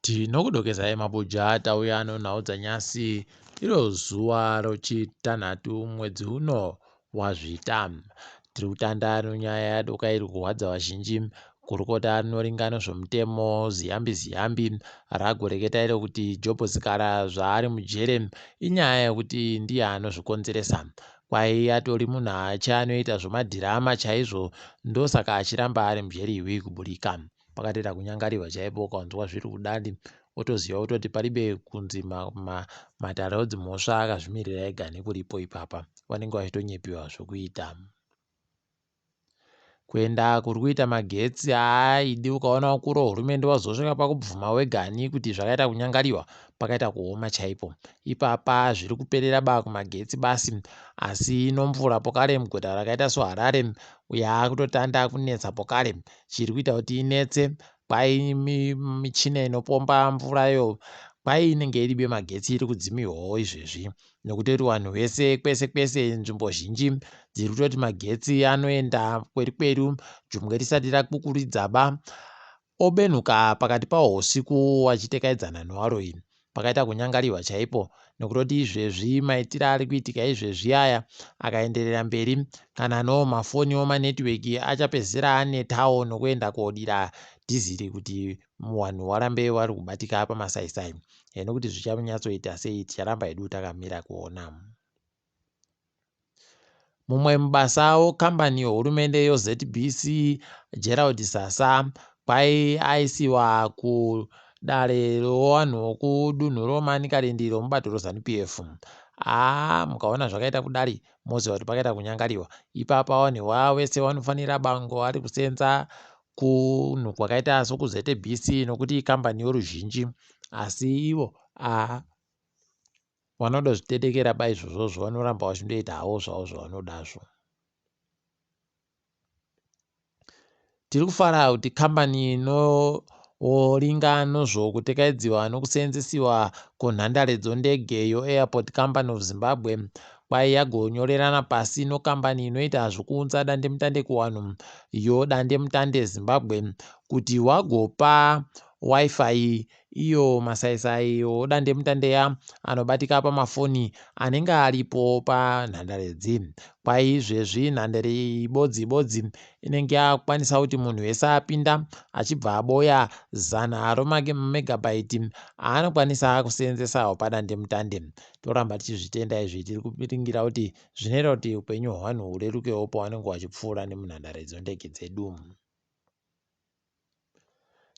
Tinokudokezai mabuja tauya nawo dzanyasi iro zuwa rochitanhatu mwedzi uno waZvita. Tiri kutanda nyaya yadoka iri kurwadza vazhinji, kurukota rinoringano zvomutemo ziyambi ragoreketa iro kuti Jobhosikara zvaari mujere inyaya yekuti ndiye anozvikonzeresa. Kwai atori munhu ache anoita zvomadhirama chaizvo, ndosaka achiramba ari mujeri iwi kuburika. Pakatoita kunyangariwa chaipo, ukaonzwa zviri kudani otoziva kutoti paribe kunzi matarodzi mhosva akazvimirira ega nekuripo ipapa, vanenge vachitonyepiwa zvokuita. Kuenda kuri kuita magetsi haaidi, ukaona kuro hurumende wazosvika pakubvuma wegani kuti zvakaita kunyangariwa pakaita kuoma chaipo. Ipapa zviri kuperera kumagetsi basi, asi nomvura pokare mugodha rakaita soHarare yaakutotanda kunetsa pokare. Chiri kuita kuti inetse kwai michina inopomba mvurayo kwai inenge iribe magetsi iri kudzimiwawo izvezvi, nekuti vanhu vese kwese nzvimbo zhinji dziri kutoti magetsi anoenda kweru jumwe risati rakukuridzaba, obenhuka pakati pawo usiku wachitekaidzana newaro ini. Pakaita kunyangariwa chaipo, nekutoti izvezvi maitiro ari kuitika izvezvi aya akaenderera mberi, kana no mafoni manetiweki achapedzisira anetawo nokuenda kodira dhiziri kuti vanhu varambe vari kubatika pamasaisai. Nekuti zvichanyatsoita sei ticharamba hedu takamira kuona. Mumwe mubasawo kambani yehurumende yoZBC Gerald Sasa kwai aisiwa kudare rowanhu wokudunhu roManikalindi romubato roZANU-PF. Mukaona zvakaita kudari moziva kuti pakaita kunyangariwa. Ipapa vanhu vese vanofanira bango ari kusenza kunhu kwakaita sokuZBC nokuti kambani yoruzhinji, asi ivo vanoda zvitetekera izvozvo vanoramba vachindoita havo zvavo zvavanodazvo. Tiri kufara kuti kambani inoringano zvokutekaidziwa nokuseenzesiwa kunhandare dzondege yoAirport Company of Zimbabwe kwai yagonyorerana pasi nokambani inoita zvokuunza dandemutande kuvanhu yodandemutande Zimbabwe kuti wagopa wifi iyo masaisai odandemutande anobatika pamafoni anenge aripo panhandare dzi. Kwai izvezvi nhandare ibodzi inenge yakukwanisa kuti munhu wese apinda achibva aboya 100 romegabhaiti aanokwanisa kuseenzesawo padandemutande. Toramba tichizvitenda izvi, tiri kupiringira kuti zvinoita kuti upenyu hwevanhu hurerukewo pavanenge vachipfuura nemunhandare dzondege dzedu.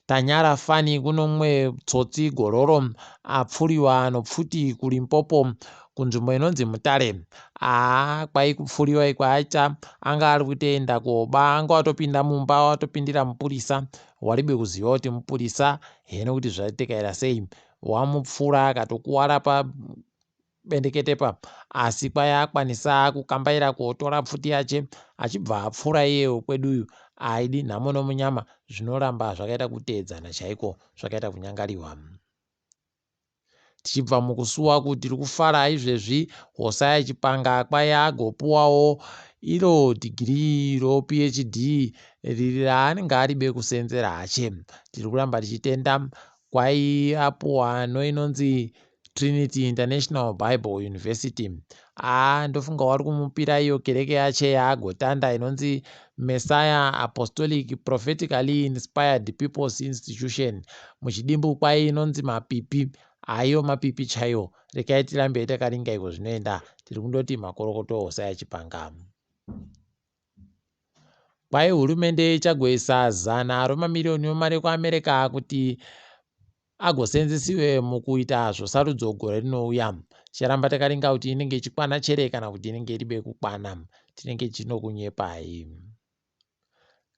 Tanyara Fani kunomwe tsotsi gororo apfuriwa nopfuti kuLimpopo kunzvimbo inonzi Mutare. Kwai kupfuriwa ikwaita anga ari kutoenda koba, anga watopinda mumba watopindira mupurisa, waribe kuziva kuti mupurisa nekuti zvatekaira sei, wamupfura akatokuwara pabendekete asi kwai akwanisa kukambaira kotora pfuti yache achibva apfura iyewo kweduyu. Aidi nhamo nomunyama, zvinoramba zvakaita kuteedzana chaiko, zvakaita kunyangariwa. Tichibva mukusuwa kuti tiri kufara izvezvi Hosiah Chipanga kwai agopuwawo iro dhigirii PhD raanenge aribe kuseenzera hache. Tiri kuramba tichitenda kwai apuwa inonzi Trinity International Bible University. Ndofunga wari kumupira iyo kereke yache yaagotanda inonzi Messiah Apostolic Prophetically Inspired People's Institution. Muchidimbu kwai inonzi mapipi. Aiyo mapipi chaiwo, rekai tirambe takaringa iko zvinoenda. Tiri kundoti makorokoto Hosiah Chipanga. Kwai hurumende ichagoisa 100 romamirioni emari ekuAmerika kuti agoseenzesiwe mukuita zvosarudzo gore rinouya. Ticharamba takaringa kuti inenge ichikwana chere kana kuti inenge iribe kukwana. Tinenge tinokunyepai.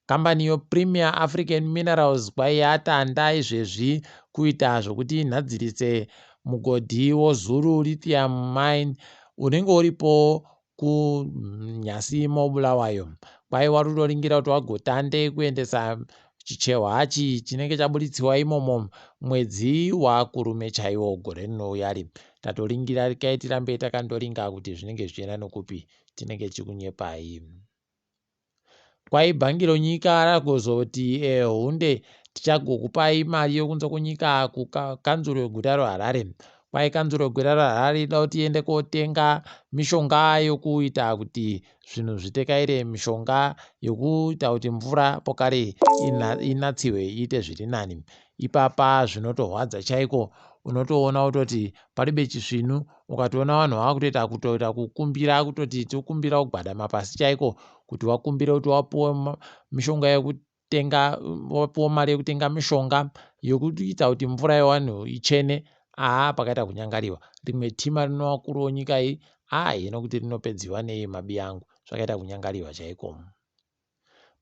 Kambani yoPremier African Minerals kwai yatanda izvezvi kuita zvokuti inhadzirise mugodhi woZulu lithium mine unenge uripo kuNyasi moBulawayo. Kwai wari kutoringira kuti wagotande kuendesa chichewa hachi chinenge chabuditsiwa imomo mwedzi waKurume chaiwo gore rinouya. Tatoringira rekai tirambe takandoringa kuti zvinenge zvichienda nokupi, tinenge tichikunyepai. Kwai bhangi ronyika ragozoti hunde tichagokupai mari yokunze kunyika kukanzuru yeguta reHarare. Kwai kanzuru yeguta reHarare ida kuti tiende kotenga mishonga yokuita kuti zvinhu zvitekaire, mishonga yokuita kuti mvura pokare inatsiwe iite zviri nani. Ipapa zvinotorwadza chaiko, unotoona kutoti paribe chisvinu ukatoona vanhu vakutoita kukumbira kutoti tokumbira kugwadama pasi chaiko kuti wakumbire kuti wapuwe mishonga yekutenga, wapuwe mari yekutenga mishonga yokuita kuti mvura yevanhu ichene. Pakaita kunyangariwa. Rimwe tima rinovakuru wenyika iyi hino kuti rinopedziwa nei mabi angu, zvakaita kunyangariwa chaiko.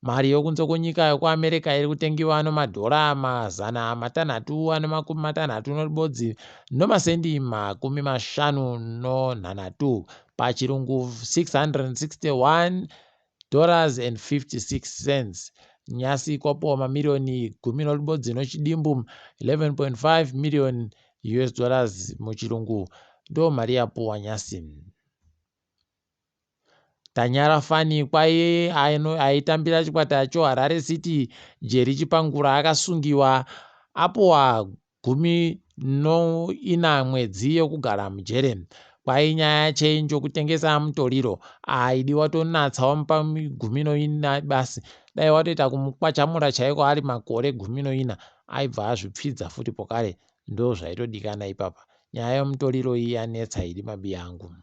Mari yokunze kwenyika yekuAmerica iri kutengiwa nomadhora 660 noribodzi nomasendi 56 pachirungu $661.56. Nyasi kwapuwa mamirioni 10 noribodzi nochidimbu $11.5 million muchirungu, ndo mari yapuwa nyasi. Tanyara Fani kwai aitambira chikwata choHarare City Jerry Chipangura akasungiwa apuwa 14 mwedzi yokugara mujere. Kwai nyaya chenjo kutengesa mutoriro aidi watonatsawo pa14 basi, dai watoita kumukwachamura chaiko ari makore 14 aibva azvipfidza futi pokare. Ndo zvaitodikana ipapa. Nyaya yemutoriro iyi yanetsa iri mabi angu.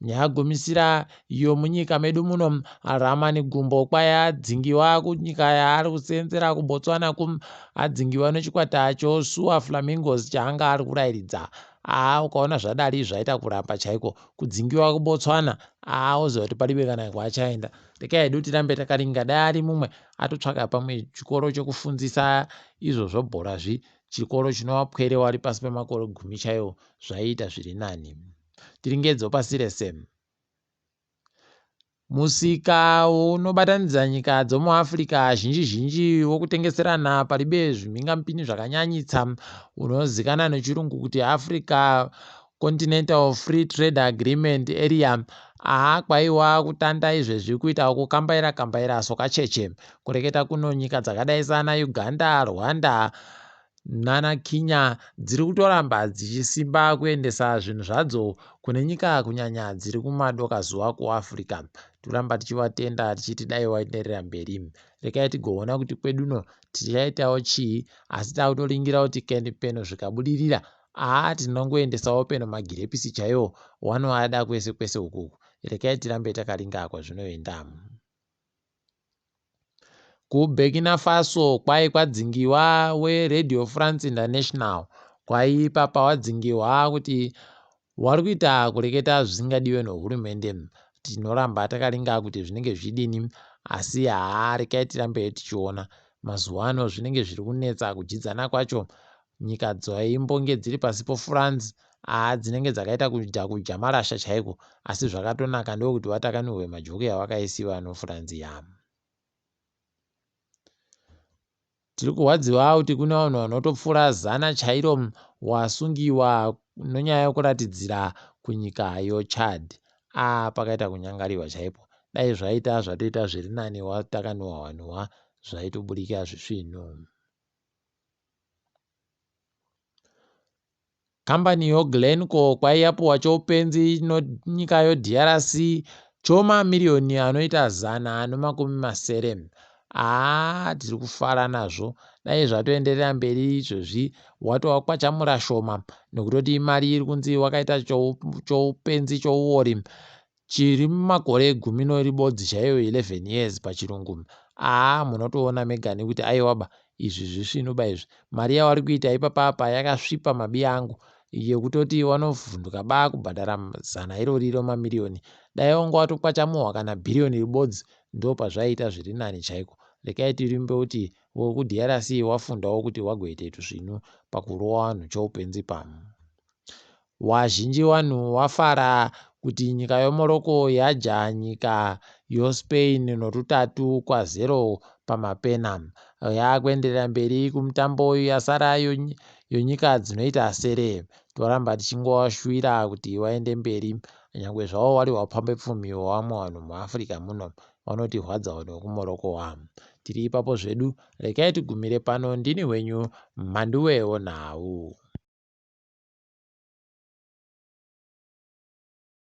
Nyaya gumisira iyo munyika medu muno, Ramani Gumbo kwai adzingiwa kunyika yaari kusenzera kuBotswana adzingiwa nechikwata choSuwa Flamingos chaanga ari kurairidza. Ukaona zvadari zvaita kurapa chaiko kudzingiwa kuBotswana. Oziva kuti paribe kana kwachaenda. Rekai hedu tirambe takaringa, dai ari mumwe atotsvaka pamwe chikoro chokufundzisa izvo zvobhora chikoro chinovapwere ari pasi pemakore 10 chaiwo, zvaiita zviri nani. Tiringedzo pasi rese. Musika unobatanidza nyika dzomuAfrica zhinji wokutengeserana paribe zvimhingamupini zvakanyanyitsa unozikanwa nechirungu kuti Africa Continental Free Trade Agreement Area. Kwaiwa kutanda izvezvi kuita kukambaira sokacheche kureketa kuno nyika dzakadai sana Uganda, Rwanda nana Kenya dziri kutoramba dzichisimba kuendesa zvinhu zvadzo kune nyika kunyanya dziri kumadoka zuva kuAfrica. Turamba tichivatenda tichiti dai waenderera mberi. Rekai tigoona kuti kweduno tichaitawo chii, asi takutoringira kuti peno zvikabudirira tinongoendesawo peno magirepisi chaiwo wanoada kwese kwese ukuku. Rekai tirambe takaringa kwazvinoenda. KuBurkina Faso kwai kwadzingiwa weRadio France International. Kwai papa wadzingiwa kuti wari kuita kureketa zvisingadiwe nehurumende. Tinoramba takaringa kuti zvinenge zvidini, asi rekai tirambe tichiona. Mazuva ano zvinenge zviri kunetsa kujidzana kwacho. Nyika dzaimbonge dziri pasi poFrance dzinenge dzakaita kuja marasha chaiko, asi zvakatonaka ndokuti vatakanurwe majoke avakaisiwa noFrance yamo. Tiri kuwadziwa kuti kuna vanhu vanotopfuura 100 chairo wasungiwa nonyaya yokuratidzira kunyika yoChad. Pakaita kunyangariwa chaipo. Dai zvaita zvatoita zviri nani watakanwa vanhuwa zvaitoburika zvisvino. Kambani yoGlencoe kwai yapuwa choupenzi nyika yoDRC chomamirioni anoita 170. Tiri kufara nazvo. Dai zvatoenderera mberi izvozvi watowakwachamura shoma nekutoti imari iri kunzi wakaita choupenzi chouori chiri mumakore 10 noribodzi chaiyo 11 years pachirungu. Munotoona megani kuti aiwaba izvi zvisvinuba izvi. Mari yavari kuita ipapapa yakasvipa mabi angu yekutoti wanovhunduka kubhadhara 100 iroriro mamirioni. Dai wanga watokwachamuhwa kana bhirioni ribodzi ndo pazvaiita zviri nani chaiko. Rekai tirimbe kuti wokuDRC wafundawo kuti wagoita zvinu pakurova vanhu choupenzi pamo. Wazhinji vanhu wafara kuti nyika yoMorocco yaja nyika yoSpain no3-0 pamapena. Yakuenderera mberi kumutambo yasara yonyika dzinoita sere. Toramba tichingowashuvira kuti waende mberi, nyangwe zvavo wari wapambepfumi wevamwe vanhu muAfrica muno. vanoti hwadzawo nekumorokowa. Tiri ipapo zvedu, rekai tigumire pano. Ndini wenyu Mhanduwe WeNhau.